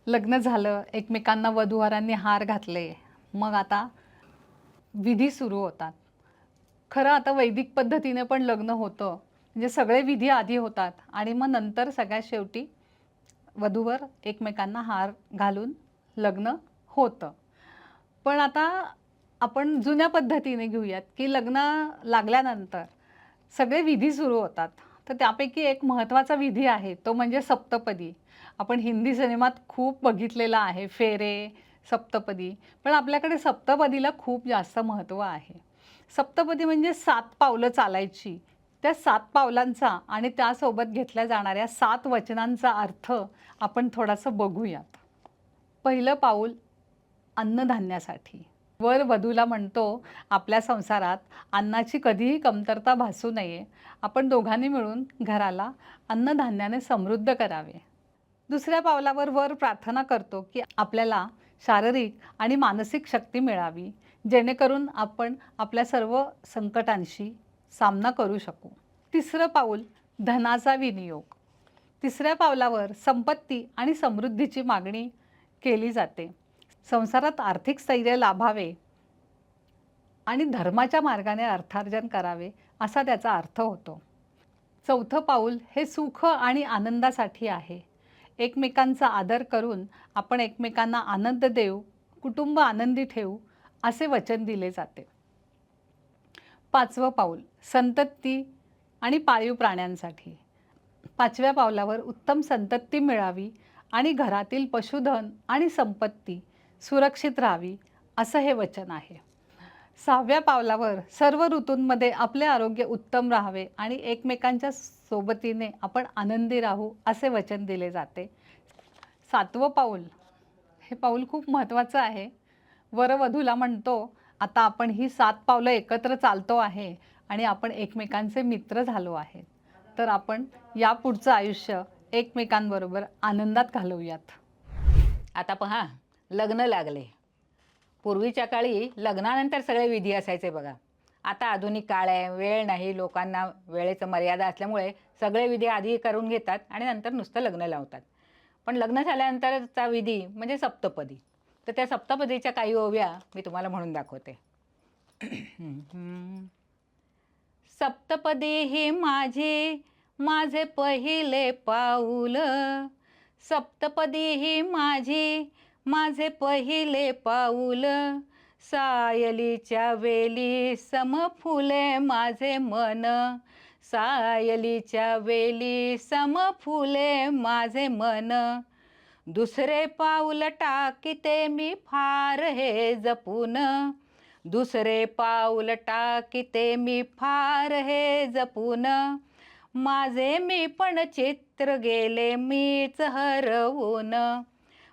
लग्न झालं, एकमेकांना वधूवरांनी हार घातले. मग आता विधी सुरू होतात. खरं आता वैदिक पद्धतीने पण लग्न होतं. म्हणजे सगळे विधी आधी होतात आणि मग नंतर सगळ्यात शेवटी वधूवर एकमेकांना हार घालून लग्न होतं. पण आता आपण जुन्या पद्धतीने घेऊयात, की लग्न लागल्यानंतर सगळे विधी सुरू होतात. तर त्यापैकी एक महत्त्वाचा विधी आहे, तो म्हणजे सप्तपदी. आपण हिंदी सिनेमात खूप बघितलेला आहे, फेरे, सप्तपदी. पण आपल्याकडे सप्तपदीला खूप जास्त महत्त्व आहे. सप्तपदी म्हणजे 7 पावलं चालायची. त्या 7 पावलांचा आणि त्यासोबत घेतल्या जाणाऱ्या 7 वचनांचा अर्थ आपण थोडासा बघूयात. पहिलं पाऊल अन्नधान्यासाठी. वर वधूला म्हणतो, आपल्या संसारात अन्नाची कधीही कमतरता भासू नये. आपण दोघांनी मिळून घराला अन्नधान्याने समृद्ध करावे. दुसऱ्या पावलावर वर प्रार्थना करतो, की आपल्याला शारीरिक आणि मानसिक शक्ती मिळावी, जेणेकरून आपण आपल्या सर्व संकटांशी सामना करू शकू. तिसरं पाऊल धनाचा विनियोग. तिसऱ्या पावलावर संपत्ती आणि समृद्धीची मागणी केली जाते. संसारात आर्थिक स्थैर्य लाभावे आणि धर्माच्या मार्गाने अर्थार्जन करावे असा त्याचा अर्थ होतो. चौथं पाऊल हे सुख आणि आनंदासाठी आहे. एकमेकांचा आदर करून आपण एकमेकांना आनंद देऊ, कुटुंब आनंदी ठेवू असे वचन दिले जाते. पाचवं पाऊल संतती आणि पाळीव प्राण्यांसाठी. पाचव्या पावलावर उत्तम संतती मिळावी आणि घरातील पशुधन आणि संपत्ती सुरक्षित राहावी असं हे वचन आहे. सहाव्या पावलावर सर्व ऋतूंमध्ये आपले आरोग्य उत्तम राहावे आणि एकमेकांच्या सोबतीने आपण आनंदी राहू असे वचन दिले जाते. सातवं पाऊल हे पाऊल खूप महत्त्वाचं आहे. वरवधूला म्हणतो, आता आपण ही 7 पावलं एकत्र चालतो आहे आणि आपण एकमेकांचे मित्र झालो आहे. तर आपण यापुढचं आयुष्य एकमेकांबरोबर आनंदात घालवूयात. आता पहा, लग्न लागले. पूर्वीच्या काळी लग्नानंतर सगळे विधी असायचे बघा. आता आधुनिक काळ आहे, वेळ नाही, लोकांना वेळेचं मर्यादा असल्यामुळे सगळे विधी आधी करून घेतात आणि नंतर नुसतं लग्न लावतात. पण लग्न झाल्यानंतरचा विधी म्हणजे सप्तपदी. तर त्या सप्तपदीच्या काही ओव्या मी तुम्हाला म्हणून दाखवते. सप्तपदी ही माझे पहिले पाऊल, सप्तपदी ही माझे पहिले पाऊल, सायलीच्या वेली समफुले माझे मन, सायलीच्या वेली समफुले माझे मन, दुसरे पाऊल टाकीते मी फार हे जपून, दुसरे पाऊल टाकीते मी फार हे जपून, माझे मी पण चित्र गेले मीच हरवून,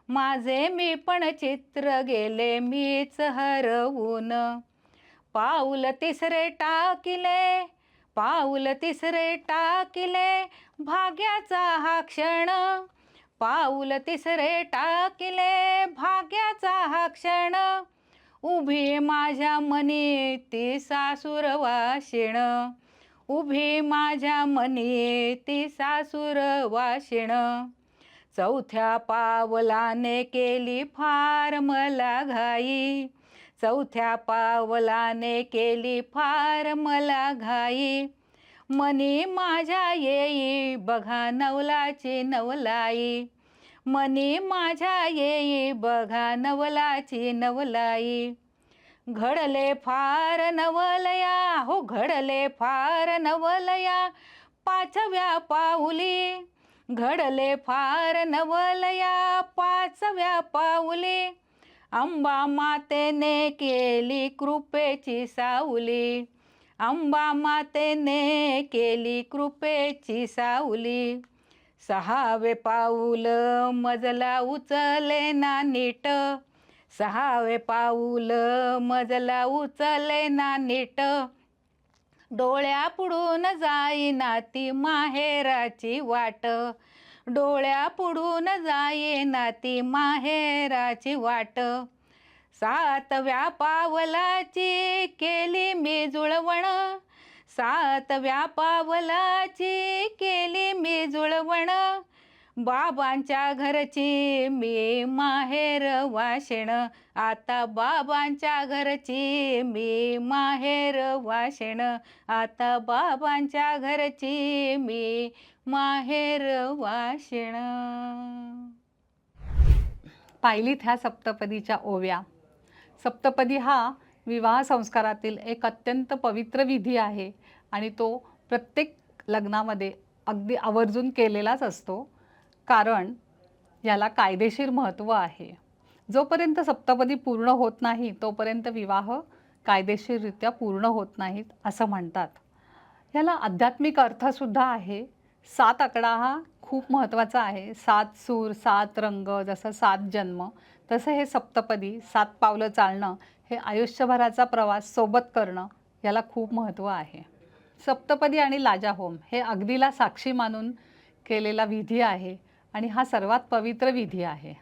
माझे मी पण चित्र गेले मीच हरवून, पाऊल तिसरे टाकिले, पाऊल तिसरे टाकिले, भाग्याचा हा क्षण, पाऊल तिसरे टाकिले, भाग्याचा हा क्षण, उभी माझ्या मनी ती सासूर वाशिण, उभी माझ्या मनी ती सासूर वाशिण, चौथ्या पावलाने केली फार मला घाई, चौथ्या पावलाने केली फार मला घाई, मनी माझ्या येई बघा नवलाची नवलाई, मनी माझ्या येई बघा नवलाची नवलाई, घडले फार नवलया हो घडले फार नवलया, पाचव्या पाऊली, घडले फार नवलया पाचव्या पाऊली, अंबा मातेने केली कृपेची सावली, अंबा मातेने केली कृपेची सावली, सहावे पाऊल मजला उचले ना नीट, सहावे पाऊल मजला उचले ना नीट, डोळ्यापुढून जाईना ती माहेराची वाट, डोळ्यापुढून जाईना ती माहेराची वाट, सातव्या पावलाची केली मी जुळवण, सातव्या पावलाची केली मी जुळवण, बाबांच्या घरची मी माहेर वाशिण, आता बाबांच्या घरची मी माहेर वाशिण, आता बाबांच्या घरची मी माहेर वाशिण. पायलीत ह्या सप्तपदीच्या ओव्या. सप्तपदी हा विवाह संस्कारातील एक अत्यंत पवित्र विधी आहे आणि तो प्रत्येक लग्नामध्ये अगदी आवर्जून केलेलाच असतो, कारण याला कायदेशीर महत्त्व आहे. जोपर्यंत सप्तपदी पूर्ण होत नाही तोपर्यंत विवाह कायदेशीररित्या पूर्ण होत नाहीत असं म्हणतात. याला आध्यात्मिक अर्थसुद्धा आहे. 7 आकडा हा खूप महत्त्वाचा आहे. 7 सूर, 7 रंग, जसं 7 जन्म, तसं हे सप्तपदी 7 पावलं चालणं, हे आयुष्यभराचा प्रवास सोबत करणं, याला खूप महत्त्व आहे. सप्तपदी आणि लाजाहोम हे अग्नीला साक्षी मानून केलेला विधी आहे आणि हा सर्वात पवित्र विधी आहे.